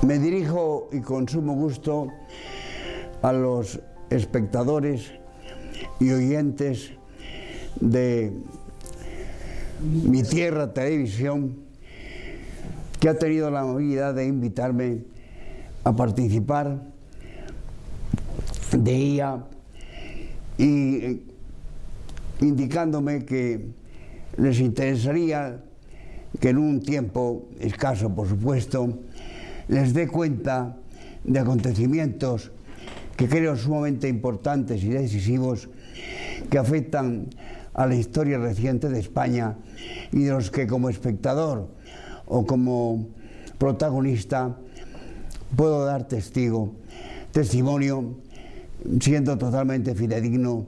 Me dirijo y con sumo gusto a los espectadores y oyentes de Mi Tierra Televisión, que ha tenido la amabilidad de invitarme a participar de ella y indicándome que les interesaría que en un tiempo escaso, por supuesto, les dé cuenta de acontecimientos que creo sumamente importantes y decisivos que afectan a la historia reciente de España y de los que como espectador o como protagonista puedo dar testimonio, siendo totalmente fidedigno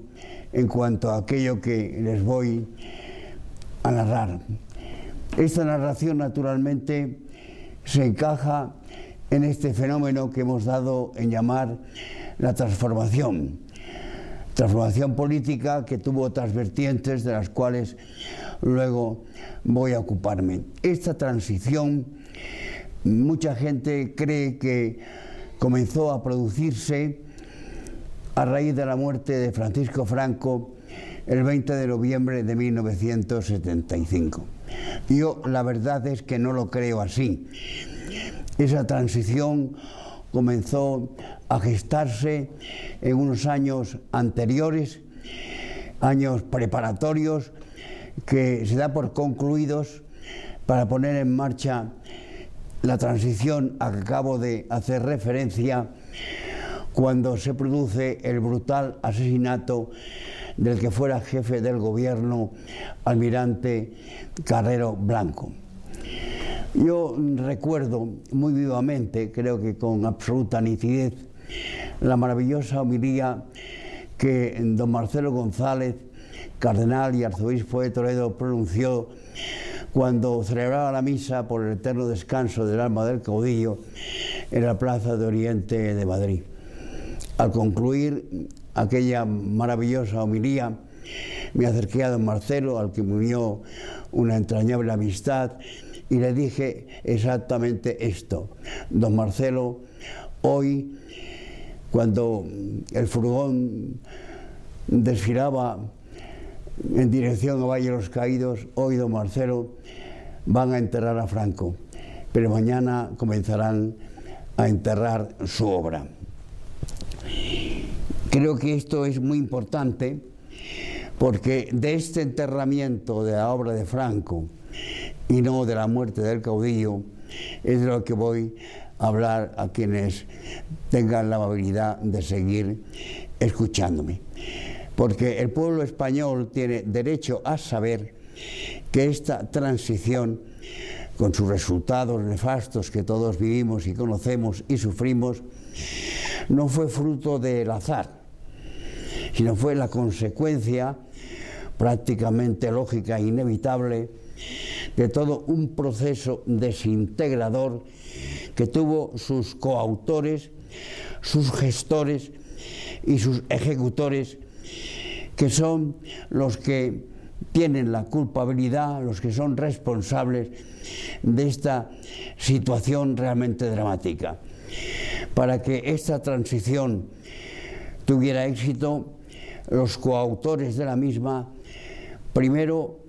en cuanto a aquello que les voy a narrar. Esta narración naturalmente se encaja en este fenómeno que hemos dado en llamar la transformación política, que tuvo otras vertientes de las cuales luego voy a ocuparme. Esta transición, mucha gente cree que comenzó a producirse a raíz de la muerte de Francisco Franco el 20 de noviembre de 1975. Yo la verdad es que no lo creo así. Esa transición comenzó a gestarse en unos años anteriores, años preparatorios, que se da por concluidos para poner en marcha la transición a que acabo de hacer referencia, cuando se produce el brutal asesinato del que fuera jefe del gobierno, almirante Carrero Blanco. Yo recuerdo muy vivamente, creo que con absoluta nitidez, la maravillosa homilía que don Marcelo González, cardenal y arzobispo de Toledo, pronunció cuando celebraba la misa por el eterno descanso del alma del caudillo en la Plaza de Oriente de Madrid. Al concluir aquella maravillosa homilía, me acerqué a don Marcelo, al que me unió una entrañable amistad, y le dije exactamente esto: don Marcelo, hoy, cuando el furgón desfilaba en dirección a Valle de los Caídos, hoy, don Marcelo, van a enterrar a Franco, pero mañana comenzarán a enterrar su obra. Creo que esto es muy importante, porque de este enterramiento de la obra de Franco y no de la muerte del caudillo es de lo que voy a hablar a quienes tengan la amabilidad de seguir escuchándome. Porque el pueblo español tiene derecho a saber que esta transición, con sus resultados nefastos que todos vivimos y conocemos y sufrimos, no fue fruto del azar, sino fue la consecuencia prácticamente lógica e inevitable de todo un proceso desintegrador que tuvo sus coautores, sus gestores y sus ejecutores, que son los que tienen la culpabilidad, los que son responsables de esta situación realmente dramática. Para que esta transición tuviera éxito, los coautores de la misma, primero,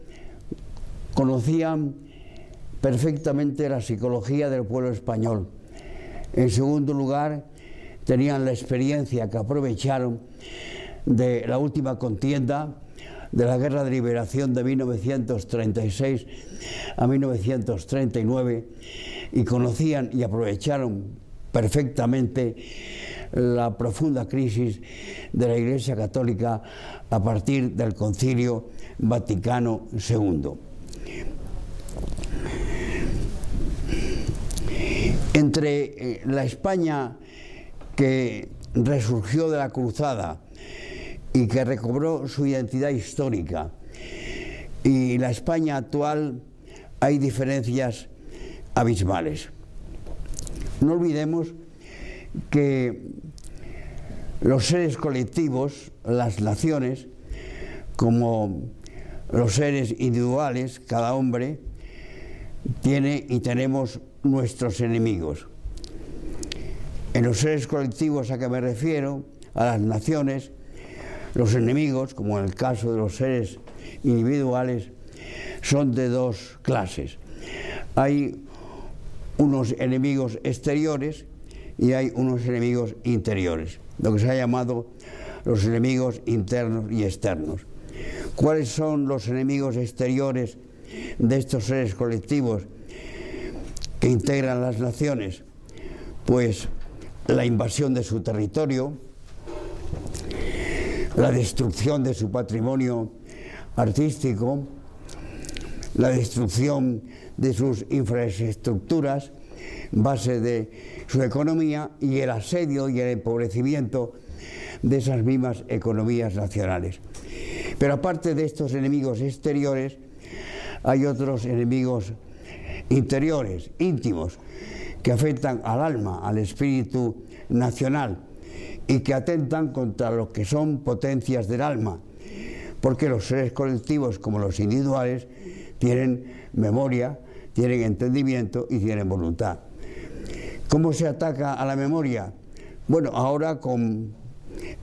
conocían perfectamente la psicología del pueblo español. En segundo lugar, tenían la experiencia que aprovecharon de la última contienda, de la Guerra de Liberación de 1936 a 1939, y conocían y aprovecharon perfectamente la profunda crisis de la Iglesia Católica a partir del Concilio Vaticano II. Entre la España que resurgió de la Cruzada y que recobró su identidad histórica y la España actual hay diferencias abismales. No olvidemos que los seres colectivos, las naciones, como los seres individuales, cada hombre tiene y tenemos nuestros enemigos. En los seres colectivos a que me refiero, a las naciones, los enemigos, como en el caso de los seres individuales, son de dos clases. Hay unos enemigos exteriores y hay unos enemigos interiores, lo que se ha llamado los enemigos internos y externos. ¿Cuáles son los enemigos exteriores de estos seres colectivos que integran las naciones? Pues la invasión de su territorio, la destrucción de su patrimonio artístico, la destrucción de sus infraestructuras, base de su economía, y el asedio y el empobrecimiento de esas mismas economías nacionales. Pero aparte de estos enemigos exteriores, hay otros enemigos interiores, íntimos, que afectan al alma, al espíritu nacional, y que atentan contra lo que son potencias del alma, porque los seres colectivos, como los individuales, tienen memoria, tienen entendimiento y tienen voluntad. ¿Cómo se ataca a la memoria? Bueno, ahora con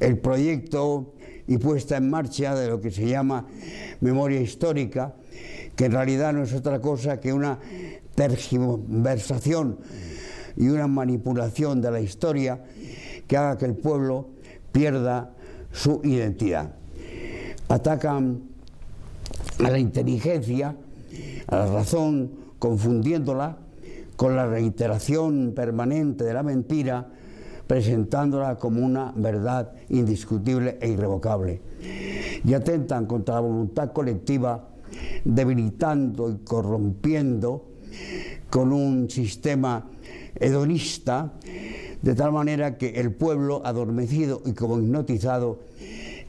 el proyecto y puesta en marcha de lo que se llama memoria histórica, que en realidad no es otra cosa que una tergiversación y una manipulación de la historia que haga que el pueblo pierda su identidad. Atacan a la inteligencia, a la razón, confundiéndola con la reiteración permanente de la mentira, presentándola como una verdad indiscutible e irrevocable. Y atentan contra la voluntad colectiva, debilitando y corrompiendo con un sistema hedonista, de tal manera que el pueblo, adormecido y como hipnotizado,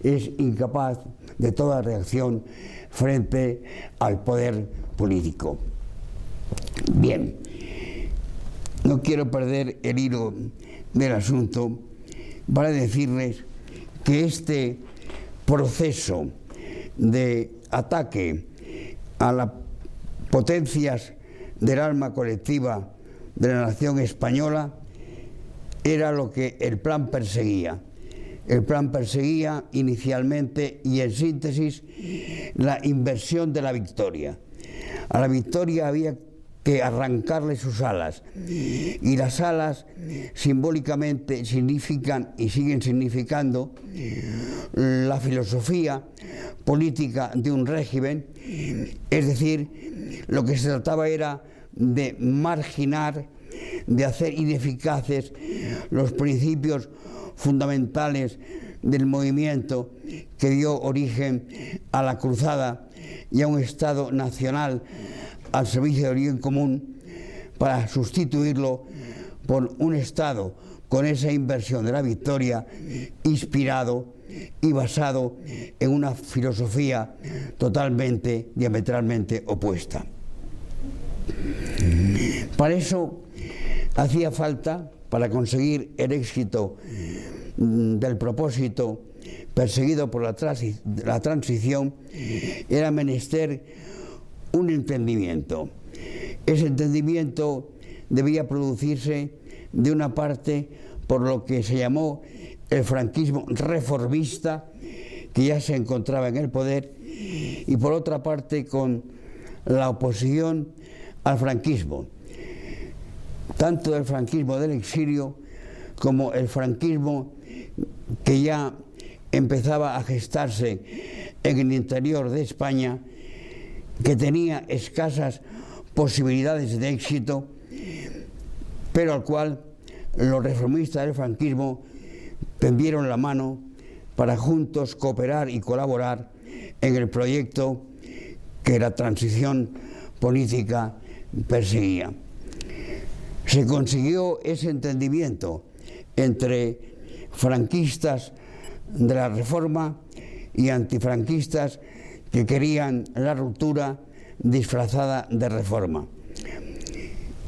es incapaz de toda reacción frente al poder político. Bien, no quiero perder el hilo del asunto para decirles que este proceso de ataque a las potencias del alma colectiva de la nación española era lo que el plan perseguía. El plan perseguía inicialmente y en síntesis la inversión de la victoria. A la victoria había que arrancarle sus alas, y las alas simbólicamente significan y siguen significando la filosofía política de un régimen, es decir, lo que se trataba era de marginar, de hacer ineficaces los principios fundamentales del movimiento que dio origen a la cruzada y a un Estado nacional al servicio del bien común, para sustituirlo por un Estado con esa inversión de la victoria, inspirado y basado en una filosofía totalmente, diametralmente opuesta. Para eso hacía falta, para conseguir el éxito del propósito perseguido por la transición, era menester un entendimiento. Ese entendimiento debía producirse de una parte por lo que se llamó el franquismo reformista, que ya se encontraba en el poder, y por otra parte con la oposición al franquismo, tanto el franquismo del exilio como el franquismo que ya empezaba a gestarse en el interior de España, que tenía escasas posibilidades de éxito, pero al cual los reformistas del franquismo tendieron la mano para juntos cooperar y colaborar en el proyecto que la transición política perseguía. Se consiguió ese entendimiento entre franquistas de la Reforma y antifranquistas que querían la ruptura disfrazada de reforma.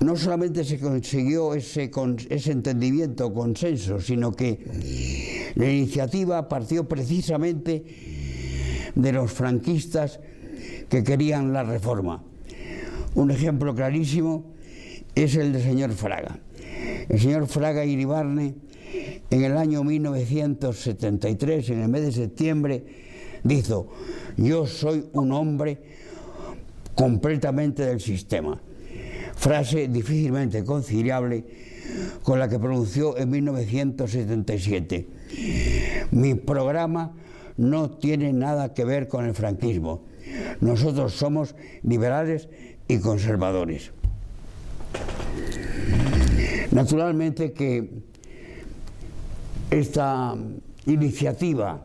No solamente se consiguió ese entendimiento, consenso, sino que la iniciativa partió precisamente de los franquistas que querían la reforma. Un ejemplo clarísimo es el del señor Fraga. El señor Fraga Iribarne, en el año 1973, en el mes de septiembre, dijo: yo soy un hombre completamente del sistema. Frase difícilmente conciliable con la que pronunció en 1977. Mi programa no tiene nada que ver con el franquismo. Nosotros somos liberales y conservadores. Naturalmente que esta iniciativa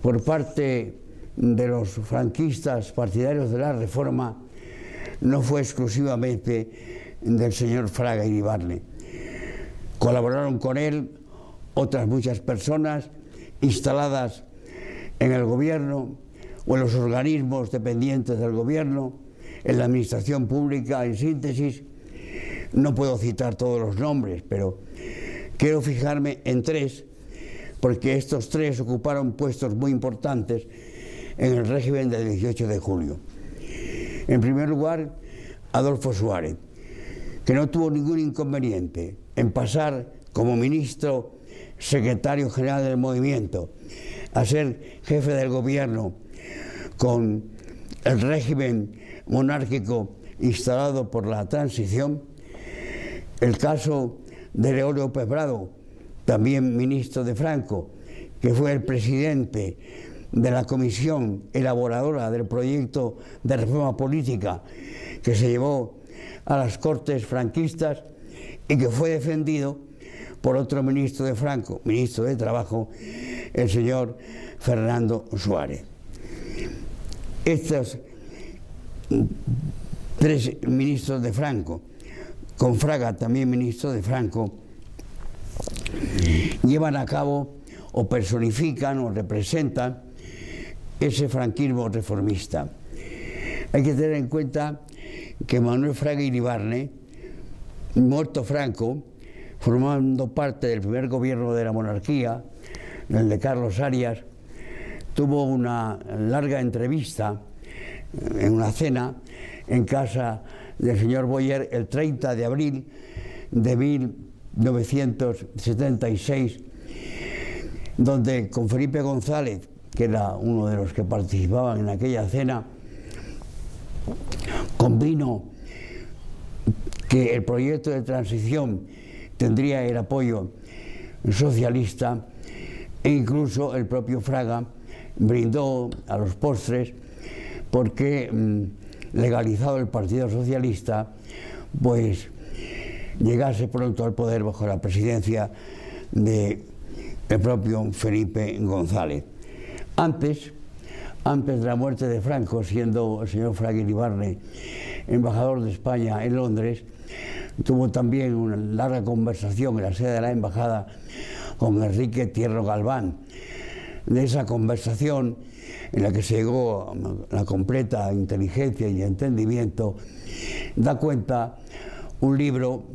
por parte de los franquistas partidarios de la Reforma no fue exclusivamente del señor Fraga Iribarne. Colaboraron con él otras muchas personas instaladas en el gobierno o en los organismos dependientes del gobierno, en la administración pública, en síntesis. No puedo citar todos los nombres, pero quiero fijarme en tres, porque estos tres ocuparon puestos muy importantes en el régimen del 18 de julio. En primer lugar, Adolfo Suárez, que no tuvo ningún inconveniente en pasar como ministro secretario general del movimiento a ser jefe del gobierno con el régimen monárquico instalado por la transición. El caso de León López Bravo, también ministro de Franco, que fue el presidente de la comisión elaboradora del proyecto de reforma política que se llevó a las Cortes franquistas y que fue defendido por otro ministro de Franco, ministro de Trabajo, el señor Fernando Suárez. Estos tres ministros de Franco, con Fraga también ministro de Franco, llevan a cabo o personifican o representan ese franquismo reformista. Hay que tener en cuenta que Manuel Fraga Iribarne, muerto Franco, formando parte del primer gobierno de la monarquía, el de Carlos Arias, tuvo una larga entrevista en una cena en casa del señor Boyer el 30 de abril de 1976, donde con Felipe González, que era uno de los que participaban en aquella cena, convino que el proyecto de transición tendría el apoyo socialista, e incluso el propio Fraga brindó a los postres porque, legalizado el Partido Socialista, pues llegase pronto al poder bajo la presidencia del propio Felipe González. Antes de la muerte de Franco, siendo el señor Fraga Iribarne embajador de España en Londres, tuvo también una larga conversación en la sede de la embajada con Enrique Tierno Galván. De esa conversación, en la que se llegó a la completa inteligencia y entendimiento, da cuenta un libro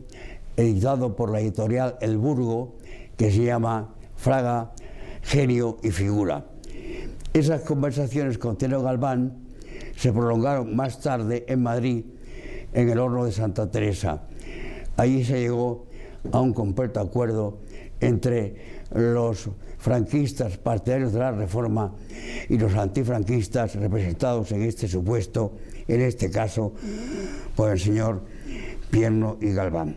editado por la editorial El Burgo, que se llama Fraga, genio y figura. Esas conversaciones con Tierno Galván se prolongaron más tarde en Madrid, en el Horno de Santa Teresa. Allí se llegó a un completo acuerdo entre los franquistas partidarios de la Reforma y los antifranquistas representados en este supuesto, en este caso, por el señor Tierno y Galván.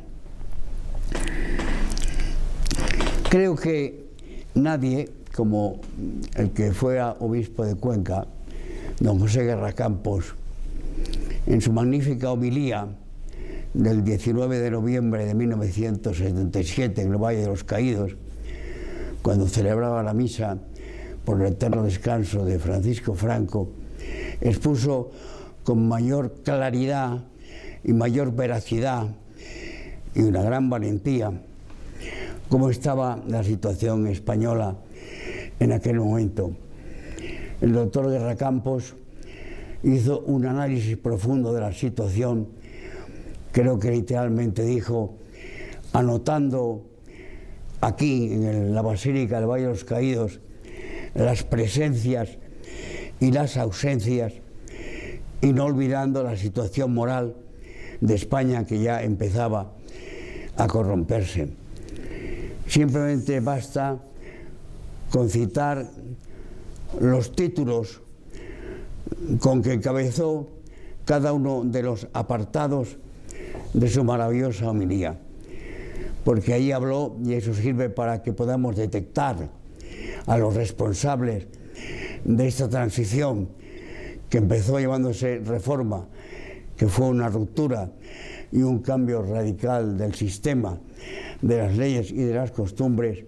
Creo que nadie, como el que fue obispo de Cuenca, don José Guerra Campos, en su magnífica homilía del 19 de noviembre de 1977 en el Valle de los Caídos, cuando celebraba la misa por el eterno descanso de Francisco Franco, expuso con mayor claridad y mayor veracidad y una gran valentía cómo estaba la situación española en aquel momento. El doctor Guerra Campos hizo un análisis profundo de la situación. Creo que literalmente dijo, anotando aquí en la Basílica del Valle de los Caídos las presencias y las ausencias, y no olvidando la situación moral de España, que ya empezaba a corromperse. Simplemente basta con citar los títulos con que encabezó cada uno de los apartados de su maravillosa homilía, porque ahí habló, y eso sirve para que podamos detectar a los responsables de esta transición que empezó llamándose reforma, que fue una ruptura y un cambio radical del sistema, de las leyes y de las costumbres,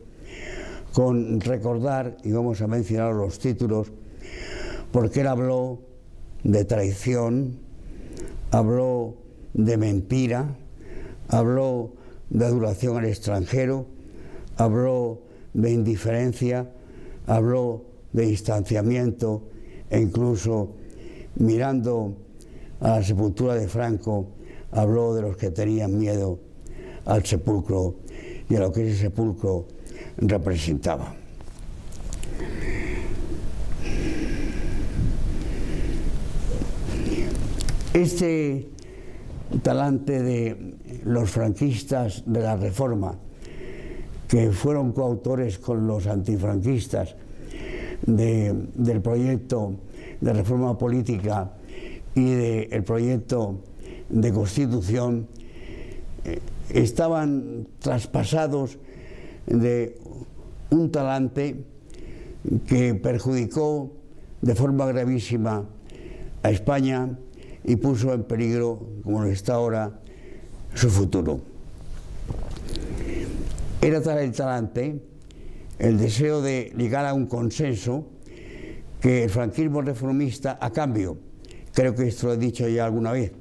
con recordar, y vamos a mencionar los títulos, porque él habló de traición, habló de mentira, habló de adulación al extranjero, habló de indiferencia, habló de distanciamiento, e incluso mirando a la sepultura de Franco, habló de los que tenían miedo al sepulcro y a lo que ese sepulcro representaba. Este talante de los franquistas de la Reforma, que fueron coautores con los antifranquistas del proyecto de reforma política y del proyecto de constitución, estaban traspasados de un talante que perjudicó de forma gravísima a España y puso en peligro, como lo está ahora, su futuro. Era tal el talante, el deseo de llegar a un consenso, que el franquismo reformista, a cambio, creo que esto lo he dicho ya alguna vez,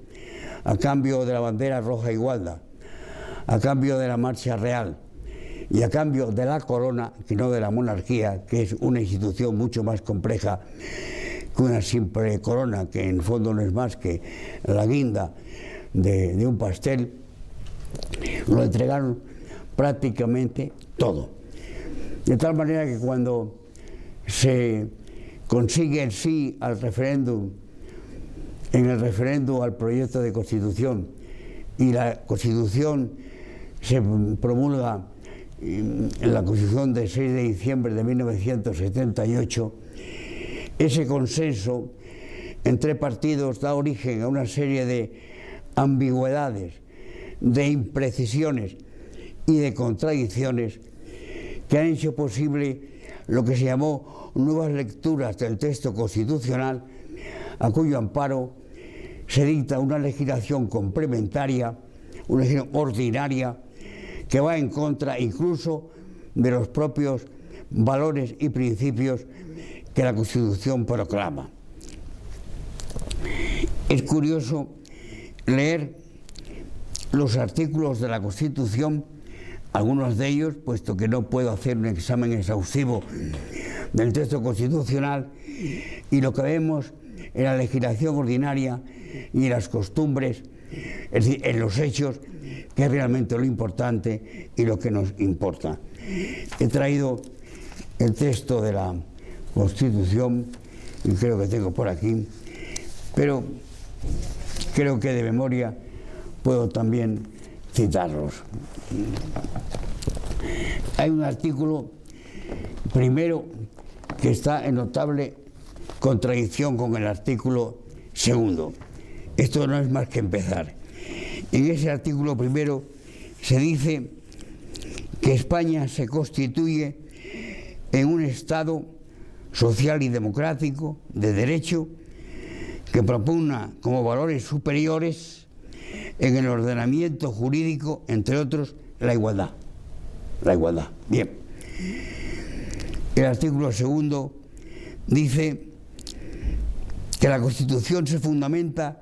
a cambio de la bandera roja igualda, a cambio de la marcha real y a cambio de la corona, que no de la monarquía, que es una institución mucho más compleja que una simple corona, que en el fondo no es más que la guinda de un pastel, lo entregaron prácticamente todo. De tal manera que cuando se consigue el sí al referéndum, en el referéndum al proyecto de constitución, y la constitución se promulga en la constitución del 6 de diciembre de 1978, ese consenso entre partidos da origen a una serie de ambigüedades, de imprecisiones y de contradicciones que han hecho posible lo que se llamó nuevas lecturas del texto constitucional, a cuyo amparo se dicta una legislación complementaria, una legislación ordinaria, que va en contra incluso de los propios valores y principios que la Constitución proclama. Es curioso leer los artículos de la Constitución, algunos de ellos, puesto que no puedo hacer un examen exhaustivo del texto constitucional, y lo que vemos en la legislación ordinaria y en las costumbres, es decir, en los hechos, que es realmente lo importante y lo que nos importa. He traído el texto de la Constitución, y creo que tengo por aquí, pero creo que de memoria puedo también citarlos. Hay un artículo primero que está en notable contradicción con el artículo segundo. Esto no es más que empezar. En ese artículo primero se dice que España se constituye en un Estado social y democrático, de derecho, que propugna como valores superiores en el ordenamiento jurídico, entre otros, la igualdad. La igualdad. Bien. El artículo segundo dice que la Constitución se fundamenta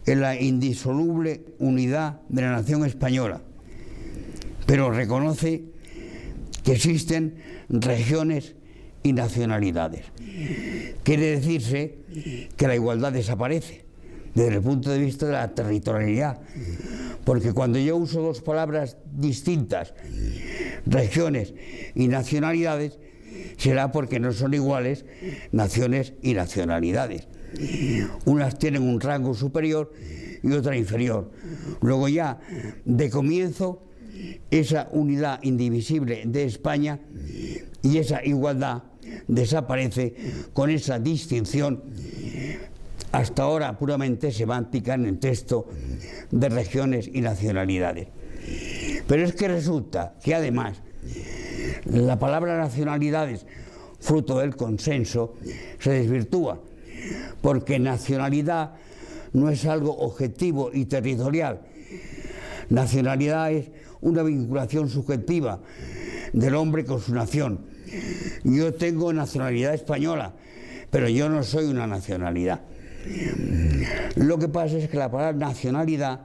en la indisoluble unidad de la nación española, pero reconoce que existen regiones y nacionalidades. Quiere decirse que la igualdad desaparece desde el punto de vista de la territorialidad, porque cuando yo uso dos palabras distintas, regiones y nacionalidades, será porque no son iguales naciones y nacionalidades. Unas tienen un rango superior y otra inferior. Luego ya, de comienzo, esa unidad indivisible de España y esa igualdad desaparece con esa distinción hasta ahora puramente semántica en el texto de regiones y nacionalidades. Pero es que resulta que además la palabra nacionalidades, fruto del consenso, se desvirtúa, porque nacionalidad no es algo objetivo y territorial. Nacionalidad es una vinculación subjetiva del hombre con su nación. Yo tengo nacionalidad española, pero yo no soy una nacionalidad. Lo que pasa es que la palabra nacionalidad,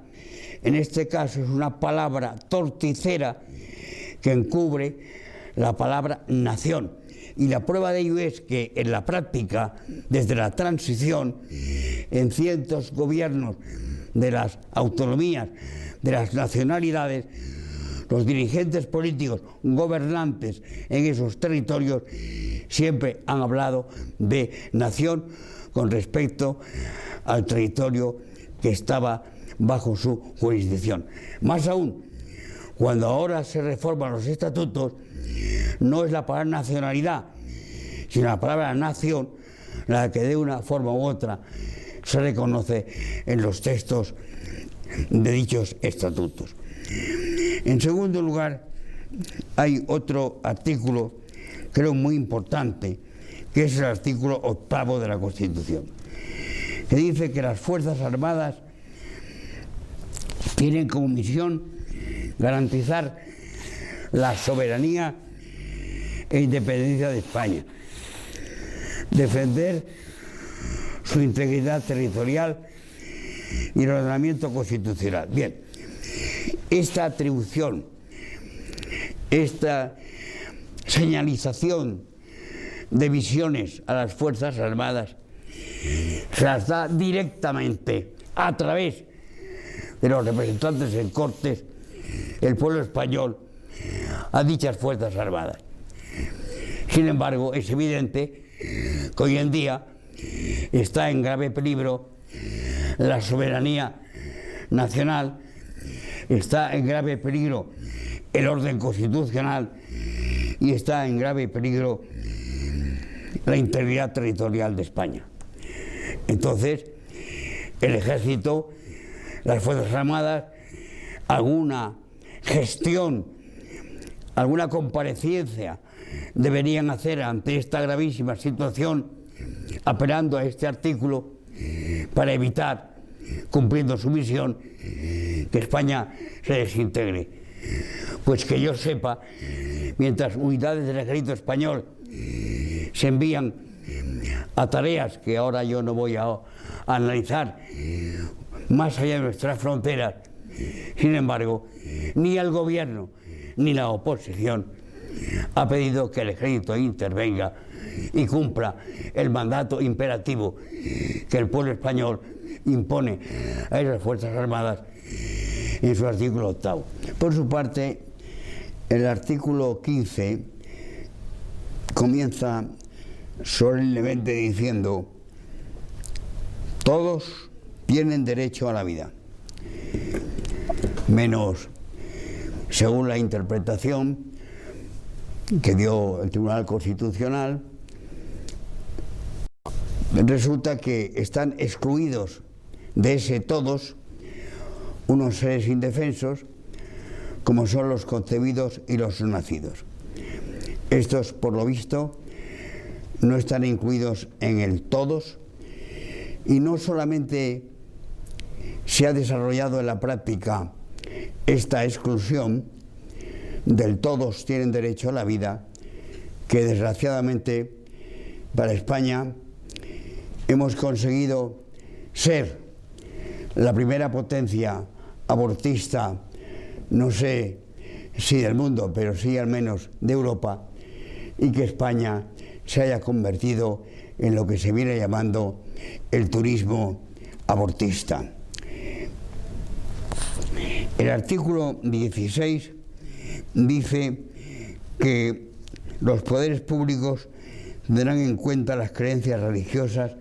en este caso, es una palabra torticera que encubre la palabra nación. Y la prueba de ello es que en la práctica, desde la transición, en ciertos gobiernos de las autonomías, de las nacionalidades, los dirigentes políticos gobernantes en esos territorios siempre han hablado de nación con respecto al territorio que estaba bajo su jurisdicción. Más aún, cuando ahora se reforman los estatutos, no es la palabra nacionalidad, sino la palabra nación, la que de una forma u otra se reconoce en los textos de dichos estatutos. En segundo lugar, hay otro artículo, creo muy importante, que es el artículo 8º de la Constitución, que dice que las Fuerzas Armadas tienen como misión garantizar la soberanía e independencia de España, defender su integridad territorial y el ordenamiento constitucional. Bien, esta atribución, esta señalización de misiones a las Fuerzas Armadas se las da directamente a través de los representantes en Cortes el pueblo español a dichas Fuerzas Armadas. Sin embargo, es evidente que hoy en día está en grave peligro la soberanía nacional, está en grave peligro el orden constitucional y está en grave peligro la integridad territorial de España. Entonces, el Ejército, las Fuerzas Armadas, alguna gestión, alguna comparecencia deberían hacer ante esta gravísima situación, apelando a este artículo para evitar, cumpliendo su misión, que España se desintegre. Pues que yo sepa, mientras unidades del Ejército Español se envían a tareas que ahora yo no voy a analizar más allá de nuestras fronteras, sin embargo, ni el gobierno ni la oposición ha pedido que el Ejército intervenga y cumpla el mandato imperativo que el pueblo español impone a esas Fuerzas Armadas en su artículo 8º. Por su parte, el artículo 15 comienza solemnemente diciendo: todos tienen derecho a la vida, menos, según la interpretación que dio el Tribunal Constitucional, resulta que están excluidos de ese todos unos seres indefensos como son los concebidos y los nacidos. Estos, por lo visto, no están incluidos en el todos, y no solamente se ha desarrollado en la práctica esta exclusión del todos tienen derecho a la vida, que desgraciadamente para España hemos conseguido ser la primera potencia abortista, no sé si del mundo, pero sí al menos de Europa, y que España se haya convertido en lo que se viene llamando el turismo abortista. El artículo 16 dice que los poderes públicos tendrán en cuenta las creencias religiosas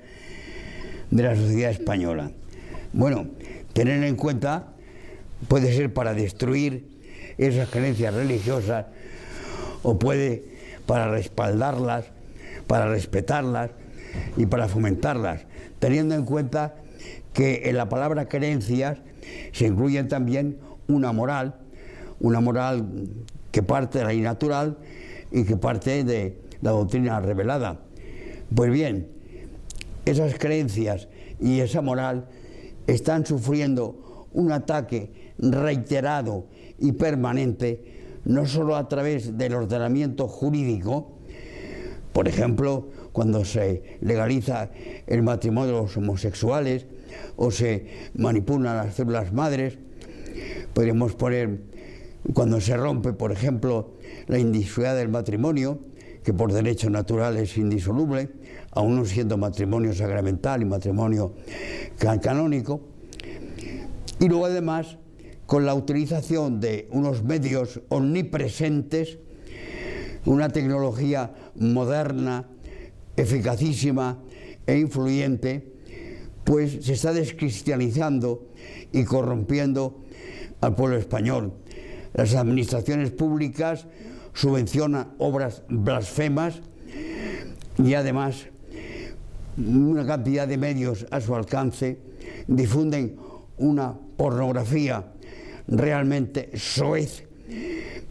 de la sociedad española. Bueno, tener en cuenta puede ser para destruir esas creencias religiosas, o puede para respaldarlas, para respetarlas y para fomentarlas, teniendo en cuenta que en la palabra creencias se incluye también una moral que parte de la ley natural y que parte de la doctrina revelada. Pues bien, esas creencias y esa moral están sufriendo un ataque reiterado y permanente, no solo a través del ordenamiento jurídico, por ejemplo, cuando se legaliza el matrimonio de los homosexuales o se manipulan las células madres. Podríamos poner cuando se rompe, por ejemplo, la indisolubilidad del matrimonio, que por derecho natural es indisoluble, aun no siendo matrimonio sacramental y matrimonio canónico. Y luego además con la utilización de unos medios omnipresentes, una tecnología moderna, eficacísima e influyente, pues se está descristianizando y corrompiendo al pueblo español. Las administraciones públicas subvencionan obras blasfemas y además una cantidad de medios a su alcance difunden una pornografía realmente soez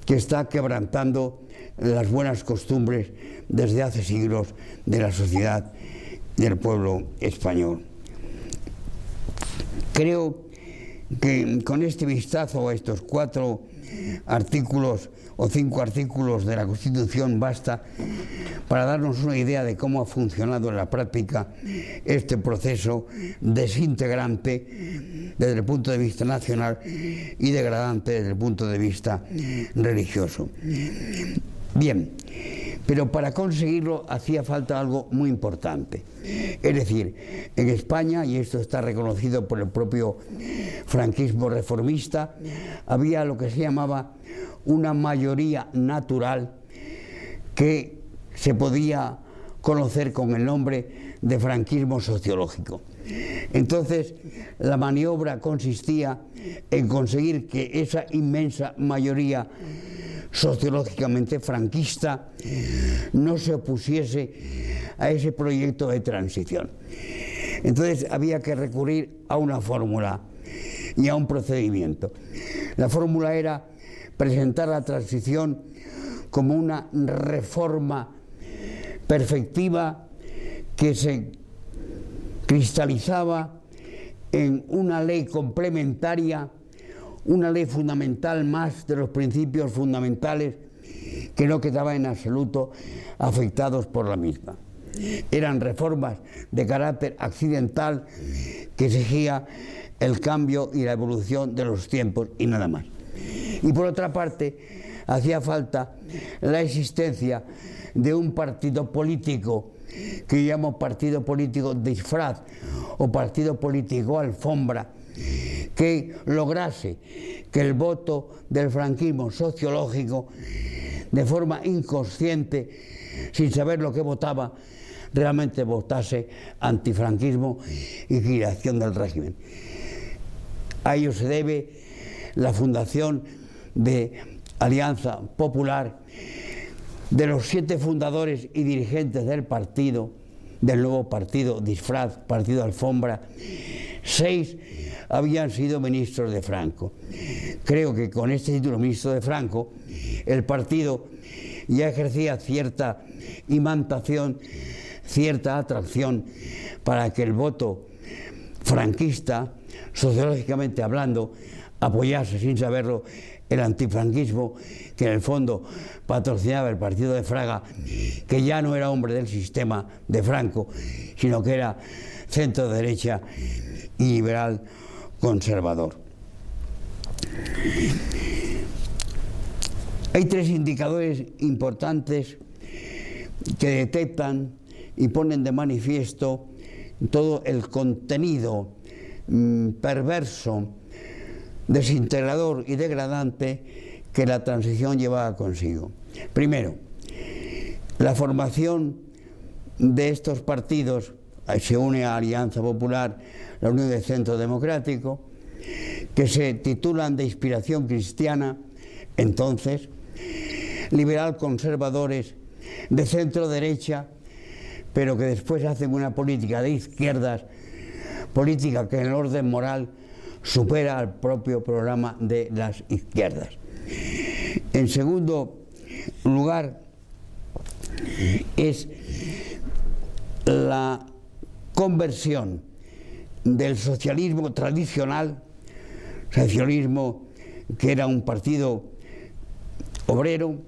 que está quebrantando las buenas costumbres desde hace siglos de la sociedad del pueblo español. Creo que con este vistazo a estos 4 artículos o 5 artículos de la Constitución basta para darnos una idea de cómo ha funcionado en la práctica este proceso desintegrante desde el punto de vista nacional y degradante desde el punto de vista religioso. Bien, pero para conseguirlo hacía falta algo muy importante. Es decir, en España, y esto está reconocido por el propio franquismo reformista, había lo que se llamaba una mayoría natural que se podía conocer con el nombre de franquismo sociológico. Entonces, la maniobra consistía en conseguir que esa inmensa mayoría sociológicamente franquista no se opusiese a ese proyecto de transición. Entonces había que recurrir a una fórmula y a un procedimiento. La fórmula era presentar la transición como una reforma perfectiva que se cristalizaba en una ley complementaria, una ley fundamental más de los principios fundamentales que no quedaban en absoluto afectados por la misma. Eran reformas de carácter accidental que exigía el cambio y la evolución de los tiempos y nada más. Y por otra parte, hacía falta la existencia de un partido político que yo llamo partido político disfraz o partido político alfombra, que lograse que el voto del franquismo sociológico, de forma inconsciente, sin saber lo que votaba, realmente votase antifranquismo y creación del régimen. A ello se debe la fundación de Alianza Popular, de los 7 fundadores y dirigentes del partido, del nuevo partido disfraz, partido alfombra, 6 habían sido ministros de Franco. Creo que con este título, ministro de Franco, el partido ya ejercía cierta imantación, cierta atracción para que el voto franquista, sociológicamente hablando, apoyase sin saberlo el antifranquismo que en el fondo patrocinaba el partido de Fraga, que ya no era hombre del sistema de Franco, sino que era centro derecha y liberal conservador. Hay 3 indicadores importantes que detectan y ponen de manifiesto todo el contenido perverso, desintegrador y degradante que la transición llevaba consigo. Primero, la formación de estos partidos, se une a Alianza Popular, la Unión de Centro Democrático, que se titulan de inspiración cristiana, entonces, liberal conservadores de centro derecha, pero que después hacen una política de izquierdas, política que en el orden moral supera al propio programa de las izquierdas. En segundo lugar, es la conversión del socialismo tradicional, socialismo que era un partido obrero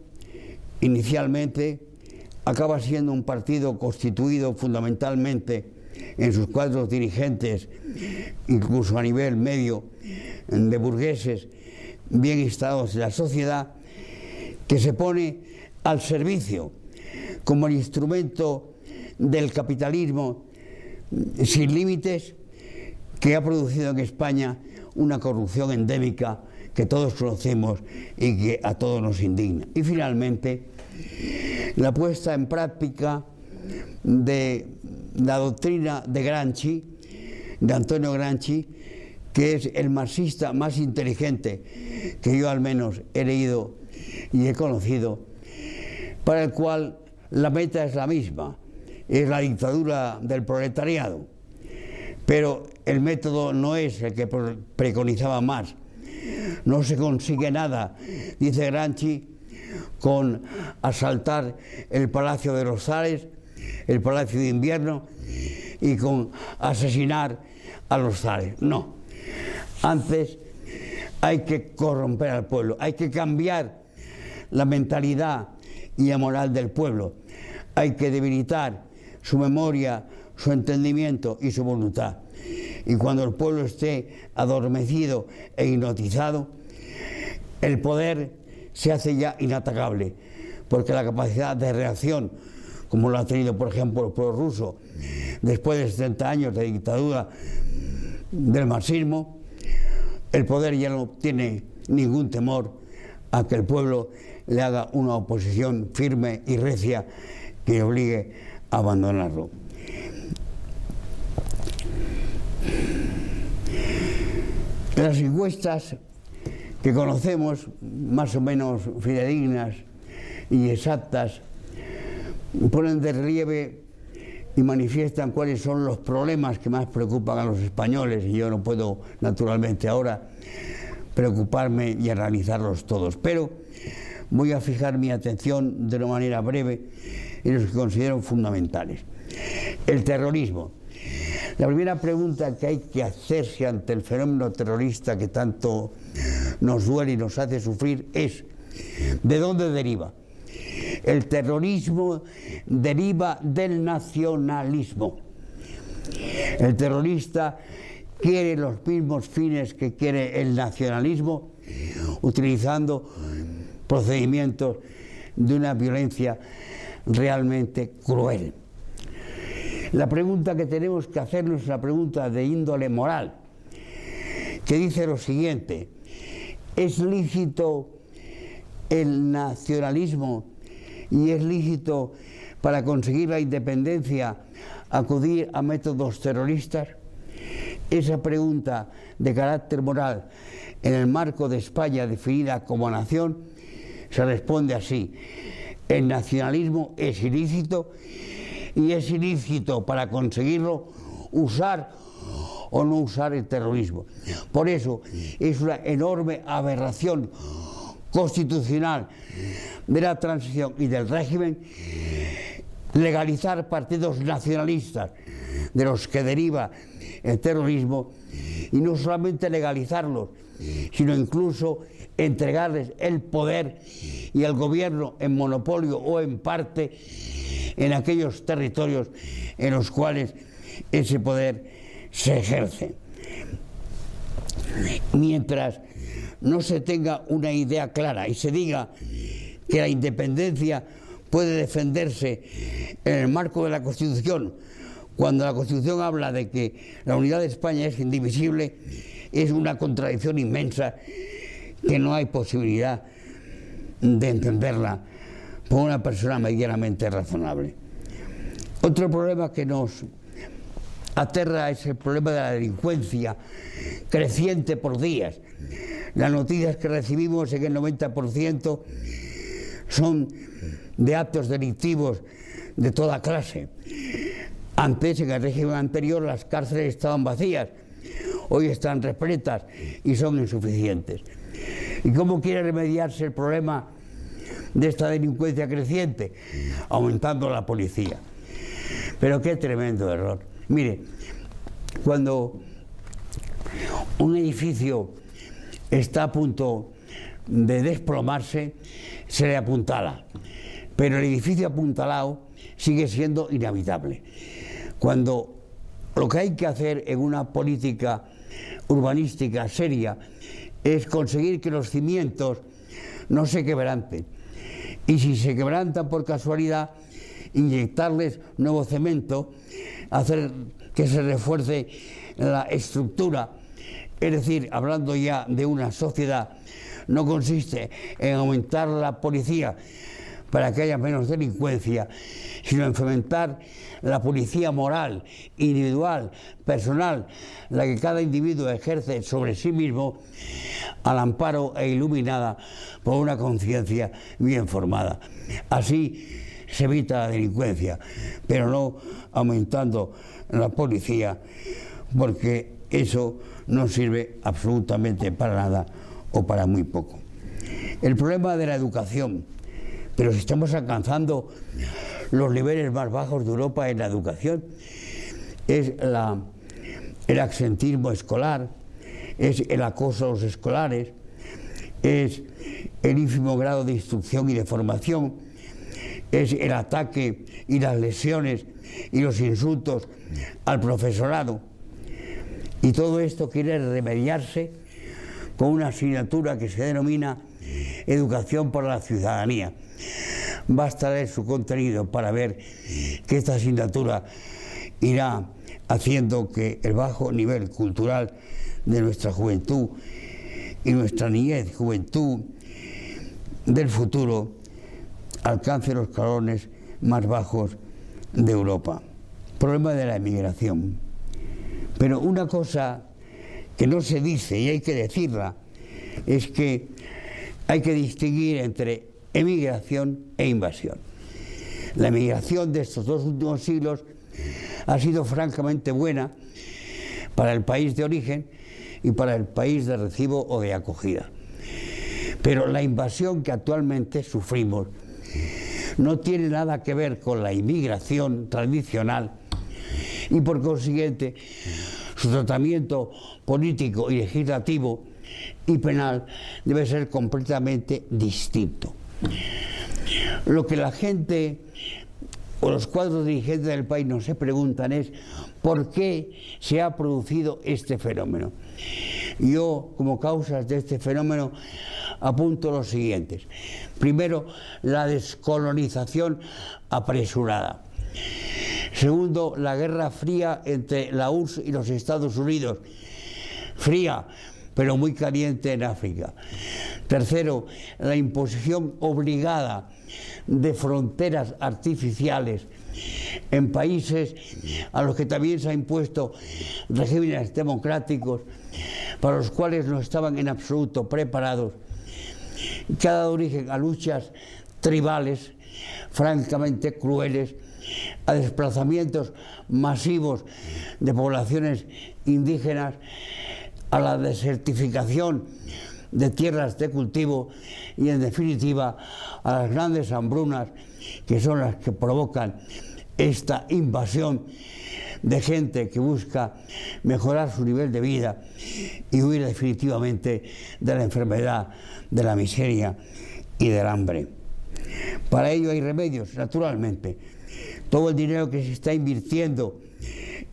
inicialmente, acaba siendo un partido constituido fundamentalmente en sus cuadros dirigentes, incluso a nivel medio, de burgueses bien instalados en la sociedad, que se pone al servicio como el instrumento del capitalismo sin límites, que ha producido en España una corrupción endémica que todos conocemos y que a todos nos indigna. Y finalmente, la puesta en práctica de la doctrina de Gramsci, de Antonio Gramsci, que es el marxista más inteligente que yo al menos he leído y he conocido, para el cual la meta es la misma, es la dictadura del proletariado, pero el método no es el que preconizaba Marx. No se consigue nada, dice Gramsci, con asaltar el Palacio de los Zares, el Palacio de Invierno, y con asesinar a los zares. No. Antes hay que corromper al pueblo, hay que cambiar la mentalidad y la moral del pueblo, hay que debilitar su memoria, su entendimiento y su voluntad. Y cuando el pueblo esté adormecido e hipnotizado, el poder se hace ya inatacable, porque la capacidad de reacción, como lo ha tenido por ejemplo el pueblo ruso después de 70 años de dictadura del marxismo, el poder ya no tiene ningún temor a que el pueblo le haga una oposición firme y recia que obligue a abandonarlo. Las encuestas que conocemos, más o menos fidedignas y exactas, ponen de relieve y manifiestan cuáles son los problemas que más preocupan a los españoles, y yo no puedo naturalmente ahora preocuparme y analizarlos todos, pero voy a fijar mi atención de una manera breve en los que considero fundamentales. El terrorismo. La primera pregunta que hay que hacerse ante el fenómeno terrorista que tanto nos duele y nos hace sufrir es: ¿de dónde deriva? El terrorismo deriva del nacionalismo. El terrorista quiere los mismos fines que quiere el nacionalismo, utilizando procedimientos de una violencia realmente cruel. La pregunta que tenemos que hacernos es una pregunta de índole moral, que dice lo siguiente: ¿es lícito el nacionalismo y es lícito para conseguir la independencia acudir a métodos terroristas? Esa pregunta de carácter moral en el marco de España definida como nación se responde así: el nacionalismo es ilícito, y es ilícito para conseguirlo usar o no usar el terrorismo. Por eso es una enorme aberración constitucional de la transición y del régimen legalizar partidos nacionalistas de los que deriva el terrorismo, y no solamente legalizarlos, sino incluso entregarles el poder y el gobierno en monopolio o en parte en aquellos territorios en los cuales ese poder se ejerce. Mientras no se tenga una idea clara y se diga que la independencia puede defenderse en el marco de la Constitución, cuando la Constitución habla de que la unidad de España es indivisible, es una contradicción inmensa que no hay posibilidad de entenderla por una persona medianamente razonable. Otro problema que nos aterra es el problema de la delincuencia, creciente por días. Las noticias que recibimos en el 90% son de actos delictivos de toda clase. Antes, en el régimen anterior, las cárceles estaban vacías, hoy están repletas y son insuficientes. ¿Y cómo quiere remediarse el problema de esta delincuencia creciente? Aumentando la policía. Pero qué tremendo error. Mire, cuando un edificio está a punto de desplomarse, se le apuntala, pero el edificio apuntalado sigue siendo inhabitable. Cuando lo que hay que hacer en una política urbanística seria es conseguir que los cimientos no se quebranten, y si se quebrantan por casualidad, inyectarles nuevo cemento, hacer que se refuerce la estructura. Es decir, hablando ya de una sociedad, no consiste en aumentar la policía para que haya menos delincuencia, sino en fomentar la policía moral, individual, personal, la que cada individuo ejerce sobre sí mismo, al amparo e iluminada por una conciencia bien formada. Así se evita la delincuencia, pero no aumentando la policía, porque eso no sirve absolutamente para nada o para muy poco. El problema de la educación, pero si estamos alcanzando los niveles más bajos de Europa en la educación, es el absentismo escolar, es el acoso a los escolares, es el ínfimo grado de instrucción y de formación, es el ataque y las lesiones y los insultos al profesorado. Y todo esto quiere remediarse con una asignatura que se denomina Educación para la Ciudadanía. Basta leer su contenido para ver que esta asignatura irá haciendo que el bajo nivel cultural de nuestra juventud y nuestra niñez, juventud del futuro, alcance los escalones más bajos de Europa. Problema de la emigración. Pero una cosa que no se dice y hay que decirla es que hay que distinguir entre emigración e invasión. La emigración de estos dos últimos siglos ha sido francamente buena para el país de origen y para el país de recibo o de acogida. Pero la invasión que actualmente sufrimos no tiene nada que ver con la inmigración tradicional y por consiguiente su tratamiento político y legislativo y penal debe ser completamente distinto. Lo que la gente o los cuadros dirigentes del país no se preguntan es por qué se ha producido este fenómeno. Yo, como causas de este fenómeno, apunto los siguientes. Primero, la descolonización apresurada. Segundo, la guerra fría entre la URSS y los Estados Unidos. Fría, pero muy caliente en África. Tercero, la imposición obligada de fronteras artificiales en países a los que también se ha impuesto regímenes democráticos para los cuales no estaban en absoluto preparados, que ha dado origen a luchas tribales francamente crueles, a desplazamientos masivos de poblaciones indígenas, a la desertificación de tierras de cultivo y, en definitiva, a las grandes hambrunas que son las que provocan esta invasión de gente que busca mejorar su nivel de vida y huir definitivamente de la enfermedad, de la miseria y del hambre. Para ello hay remedios, naturalmente. Todo el dinero que se está invirtiendo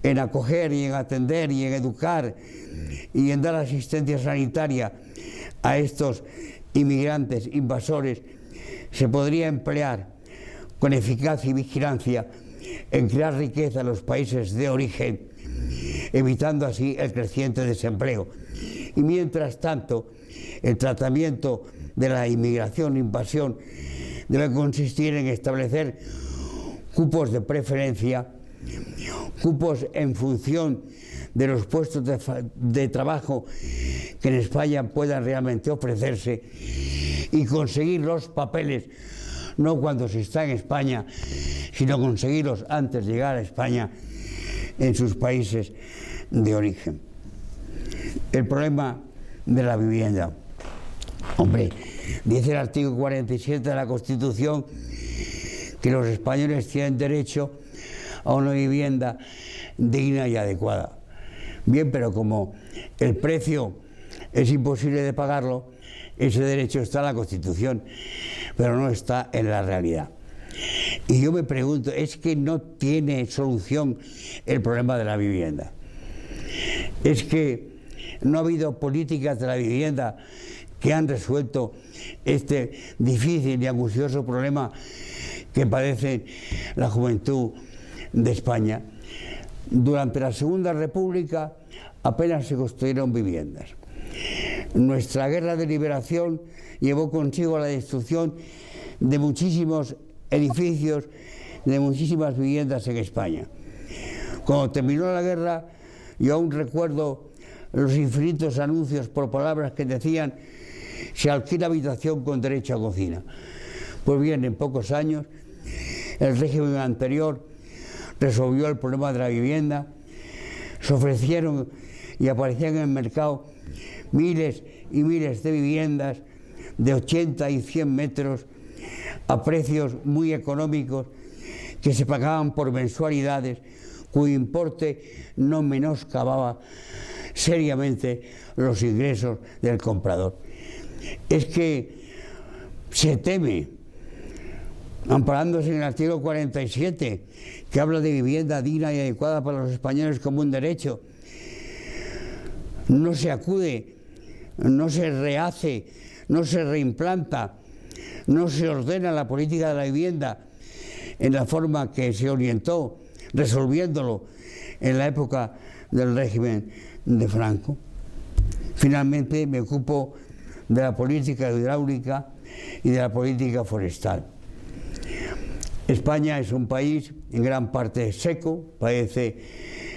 en acoger y en atender y en educar y en dar asistencia sanitaria a estos inmigrantes invasores se podría emplear con eficacia y vigilancia en crear riqueza en los países de origen, evitando así el creciente desempleo. Y mientras tanto, el tratamiento de la inmigración e invasión debe consistir en establecer cupos de preferencia cupos en función de los puestos de trabajo que en España puedan realmente ofrecerse y conseguir los papeles, no cuando se está en España, sino conseguirlos antes de llegar a España en sus países de origen. El problema de la vivienda. Hombre, dice el artículo 47 de la Constitución que los españoles tienen derecho a una vivienda digna y adecuada. Bien, pero como el precio es imposible de pagarlo, ese derecho está en la Constitución, pero no está en la realidad. Y yo me pregunto, ¿es que no tiene solución el problema de la vivienda? ¿Es que no ha habido políticas de la vivienda que han resuelto este difícil y angustioso problema que padece la juventud de España? Durante la Segunda República apenas se construyeron viviendas. Nuestra guerra de liberación llevó consigo la destrucción de muchísimos edificios, de muchísimas viviendas en España. Cuando terminó la guerra, yo aún recuerdo los infinitos anuncios por palabras que decían: se alquila habitación con derecho a cocina. Pues bien, en pocos años el régimen anterior resolvió el problema de la vivienda, se ofrecieron y aparecían en el mercado miles y miles de viviendas de 80 y 100 metros a precios muy económicos que se pagaban por mensualidades cuyo importe no menoscababa seriamente los ingresos del comprador. Es que se teme, amparándose en el artículo 47, que habla de vivienda digna y adecuada para los españoles como un derecho, no se acude, no se rehace, no se reimplanta, no se ordena la política de la vivienda en la forma que se orientó, resolviéndolo en la época del régimen de Franco. Finalmente me ocupo de la política hidráulica y de la política forestal. España es un país en gran parte seco, padece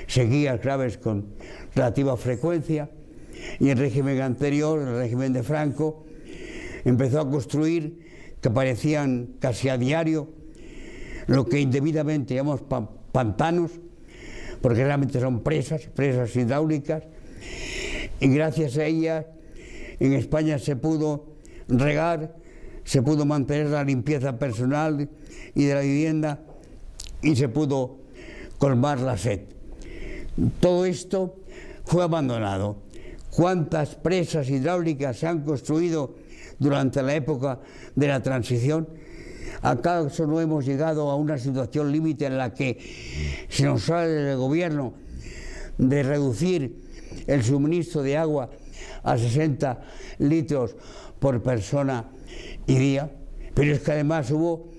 sequías graves con relativa frecuencia, y el régimen anterior, el régimen de Franco, empezó a construir, que parecían casi a diario, lo que indebidamente llamamos pantanos, porque realmente son presas hidráulicas, y gracias a ellas en España se pudo regar, se pudo mantener la limpieza personal y de la vivienda, y se pudo colmar la sed. Todo esto fue abandonado. ¿Cuántas presas hidráulicas se han construido durante la época de la transición? ¿Acaso no hemos llegado a una situación límite en la que se nos sale del gobierno de reducir el suministro de agua a 60 litros por persona y día? Pero es que además hubo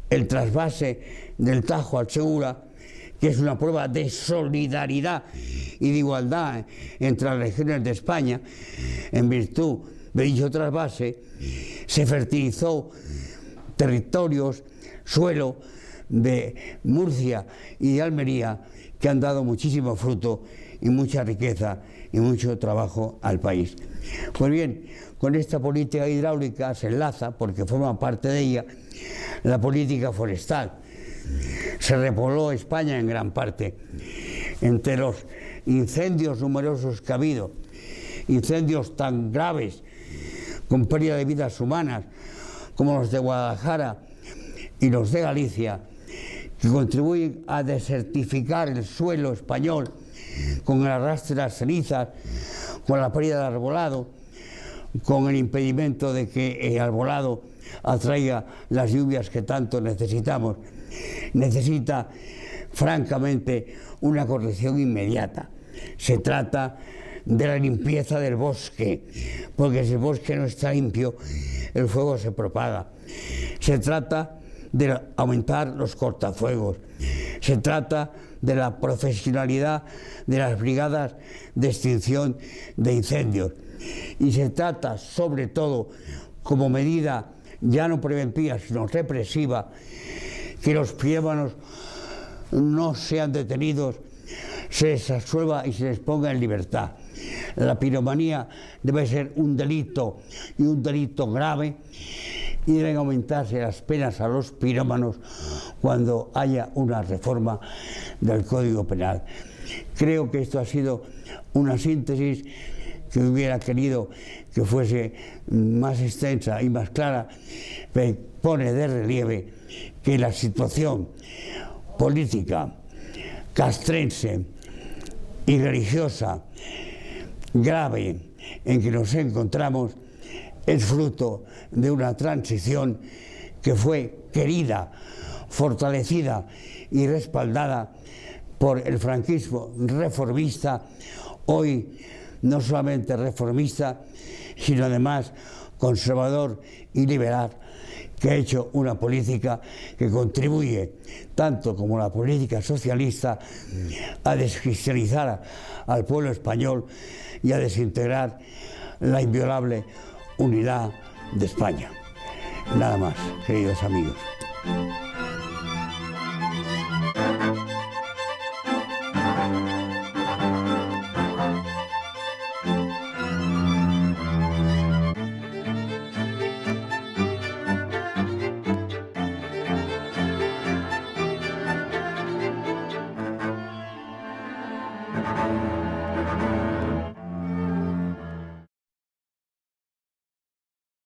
el trasvase del Tajo al Segura, que es una prueba de solidaridad y de igualdad entre las regiones de España. En virtud de dicho trasvase se fertilizó territorios, suelo de Murcia y de Almería, que han dado muchísimo fruto y mucha riqueza y mucho trabajo al país. Pues bien, con esta política hidráulica se enlaza, porque forma parte de ella, la política forestal. Se repobló España en gran parte. Entre los incendios numerosos que ha habido, incendios tan graves, con pérdida de vidas humanas, como los de Guadalajara y los de Galicia, que contribuyen a desertificar el suelo español con el arrastre de las cenizas, con la pérdida de arbolado, con el impedimento de que el arbolado atraiga las lluvias que tanto necesitamos. Necesita, francamente, una corrección inmediata. Se trata de la limpieza del bosque, porque si el bosque no está limpio, el fuego se propaga. Se trata de aumentar los cortafuegos. Se trata de la profesionalidad de las brigadas de extinción de incendios. Y se trata, sobre todo, como medida ya no preventiva, sino represiva, que los pirómanos no sean detenidos, se les absuelva y se les ponga en libertad. La piromanía debe ser un delito, y un delito grave, y deben aumentarse las penas a los pirómanos cuando haya una reforma del Código Penal. Creo que esto ha sido una síntesis que hubiera querido que fuese más extensa y más clara, pero pone de relieve que la situación política, castrense y religiosa grave en que nos encontramos es fruto de una transición que fue querida, fortalecida y respaldada por el franquismo reformista, hoy no solamente reformista, sino además conservador y liberal, que ha hecho una política que contribuye, tanto como la política socialista, a descristianizar al pueblo español y a desintegrar la inviolable unidad de España. Nada más, queridos amigos.